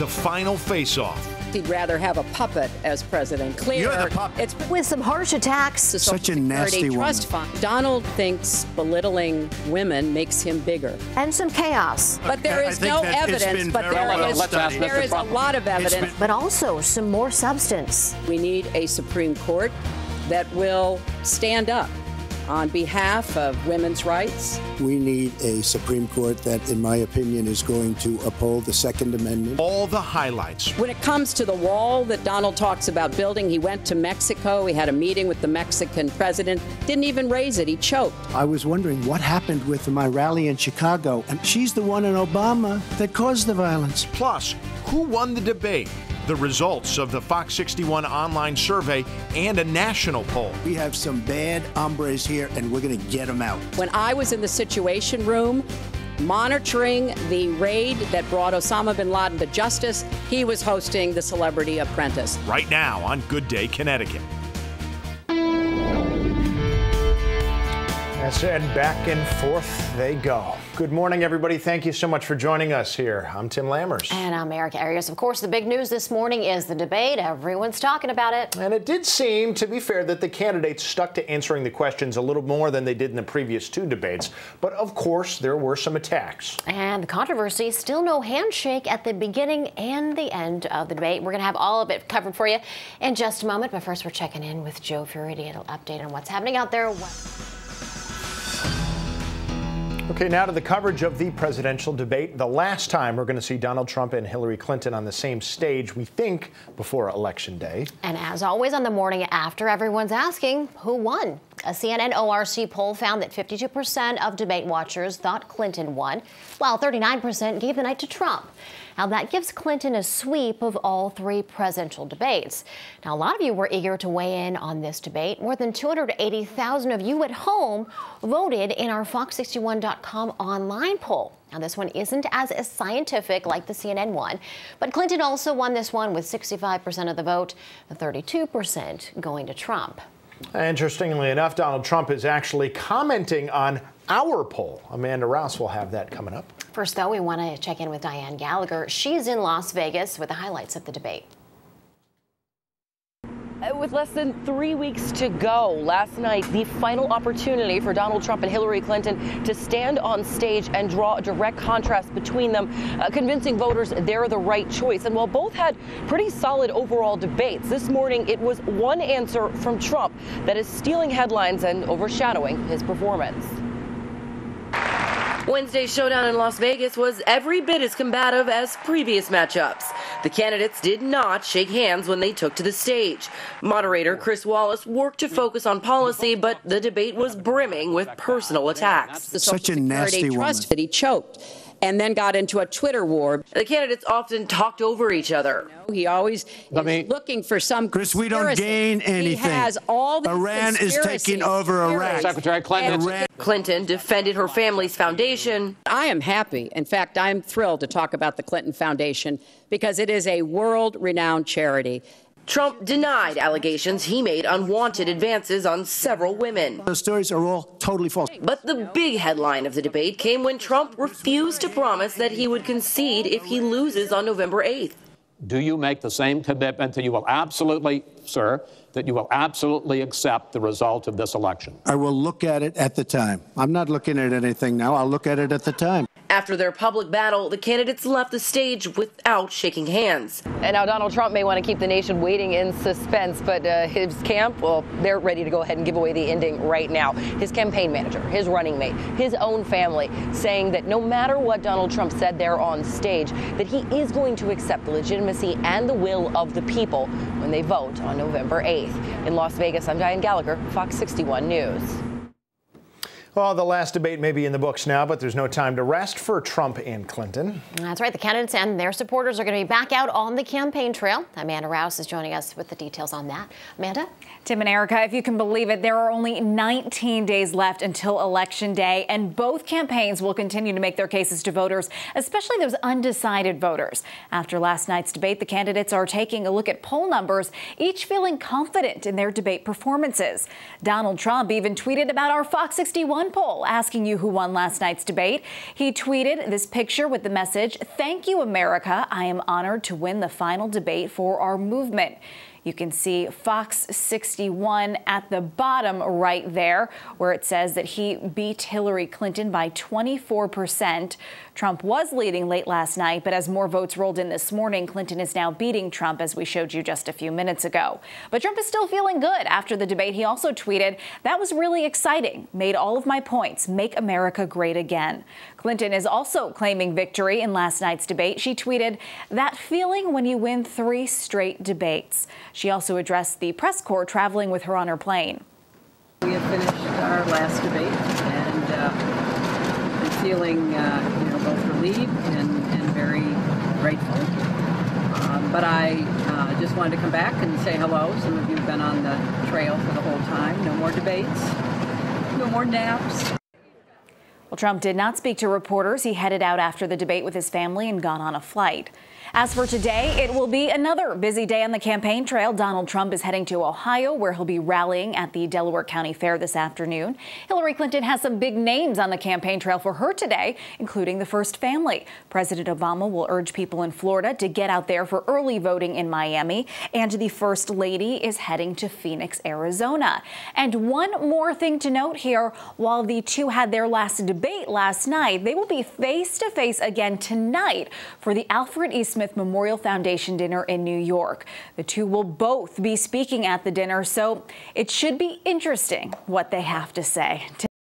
the final face-off. He'd rather have a puppet as president. Clear. You're the puppet. It's with some harsh attacks. Such a nasty trust woman. fund. Donald thinks belittling women makes him bigger. And some chaos. But there is no evidence, but there is a lot of evidence. But also some more substance. We need a Supreme Court that will stand up on behalf of women's rights. We need a Supreme Court that, in my opinion, is going to uphold the Second Amendment. All the highlights. When it comes to the wall that Donald talks about building, he went to Mexico. He had a meeting with the Mexican president. Didn't even raise it. He choked. I was wondering what happened with my rally in Chicago, and she's the one in Obama that caused the violence. Plus, who won the debate? The results of the Fox 61 online survey and a national poll. We have some bad hombres here, and we're going to get them out. When I was in the Situation Room monitoring the raid that brought Osama bin Laden to justice, he was hosting the Celebrity Apprentice. Right now on Good Day, Connecticut. And back and forth they go. Good morning, everybody. Thank you so much for joining us here. I'm Tim Lammers. And I'm Erica Arias. Of course, the big news this morning is the debate. Everyone's talking about it. And it did seem, to be fair, that the candidates stuck to answering the questions a little more than they did in the previous two debates. But, of course, there were some attacks. And the controversy, still no handshake at the beginning and the end of the debate. We're going to have all of it covered for you in just a moment. But first, we're checking in with Joe Fury to get an update on what's happening out there. Okay, now to the coverage of the presidential debate. The last time we're going to see Donald Trump and Hillary Clinton on the same stage, we think, before Election Day. And as always on the morning after, everyone's asking who won. A CNN ORC poll found that 52% of debate watchers thought Clinton won, while 39% gave the night to Trump. Now, that gives Clinton a sweep of all three presidential debates. Now, a lot of you were eager to weigh in on this debate. More than 280,000 of you at home voted in our Fox61.com online poll. Now, this one isn't as scientific like the CNN one, but Clinton also won this one with 65% of the vote, 32% going to Trump. Interestingly enough, Donald Trump is actually commenting on our poll. Amanda Rouse will have that coming up. First, though, we want to check in with Diane Gallagher. She's in Las Vegas with the highlights of the debate. With less than 3 weeks to go, last night, the final opportunity for Donald Trump and Hillary Clinton to stand on stage and draw a direct contrast between them, convincing voters they're the right choice. And while both had pretty solid overall debates, this morning it was one answer from Trump that is stealing headlines and overshadowing his performance. Wednesday's showdown in Las Vegas was every bit as combative as previous matchups. The candidates did not shake hands when they took to the stage. Moderator Chris Wallace worked to focus on policy, but the debate was brimming with personal attacks. Such a nasty woman. That he choked and then got into a Twitter war. The candidates often talked over each other. He always is looking for some Chris, we don't gain anything. He has all the Iran is taking over Iraq. Secretary Clinton. Clinton defended her family's foundation. I am happy. In fact, I'm thrilled to talk about the Clinton Foundation because it is a world-renowned charity. Trump denied allegations he made unwanted advances on several women. Those stories are all totally false. But the big headline of the debate came when Trump refused to promise that he would concede if he loses on November 8th. Do you make the same commitment that you will absolutely, sir, that you will absolutely accept the result of this election? I will look at it at the time. I'm not looking at anything now. I'll look at it at the time. After their public battle, the candidates left the stage without shaking hands. And now Donald Trump may want to keep the nation waiting in suspense, but his camp, well, they're ready to go ahead and give away the ending right now. His campaign manager, his running mate, his own family, saying that no matter what Donald Trump said there on stage, that he is going to accept the legitimacy and the will of the people when they vote on November 8th. In Las Vegas, I'm Diane Gallagher, Fox 61 News. Well, the last debate may be in the books now, but there's no time to rest for Trump and Clinton. That's right. The candidates and their supporters are going to be back out on the campaign trail. Amanda Rouse is joining us with the details on that. Amanda? Tim and Erica, if you can believe it, there are only 19 days left until Election Day, and both campaigns will continue to make their cases to voters, especially those undecided voters. After last night's debate, the candidates are taking a look at poll numbers, each feeling confident in their debate performances. Donald Trump even tweeted about our Fox 61 61 poll asking you who won last night's debate. He tweeted this picture with the message, "Thank you, America. I am honored to win the final debate for our movement." You can see Fox 61 at the bottom right there, where it says that he beat Hillary Clinton by 24%. Trump was leading late last night, but as more votes rolled in this morning, Clinton is now beating Trump, as we showed you just a few minutes ago. But Trump is still feeling good after the debate. He also tweeted, "That was really exciting. Made all of my points. Make America great again." Clinton is also claiming victory in last night's debate. She tweeted, "That feeling when you win 3 straight debates." She also addressed the press corps traveling with her on her plane. We have finished our last debate, and I'm feeling, both relieved and very grateful. But I just wanted to come back and say hello. Some of you have been on the trail for the whole time. No more debates, no more naps. Well, Trump did not speak to reporters. He headed out after the debate with his family and got on a flight. As for today, it will be another busy day on the campaign trail. Donald Trump is heading to Ohio, where he'll be rallying at the Delaware County Fair this afternoon. Hillary Clinton has some big names on the campaign trail for her today, including the first family. President Obama will urge people in Florida to get out there for early voting in Miami. And the First Lady is heading to Phoenix, Arizona. And one more thing to note here, while the two had their last debate last night, they will be face-to-face again tonight for the Alfred E. Smith Memorial Foundation dinner in New York. The two will both be speaking at the dinner, so it should be interesting what they have to say.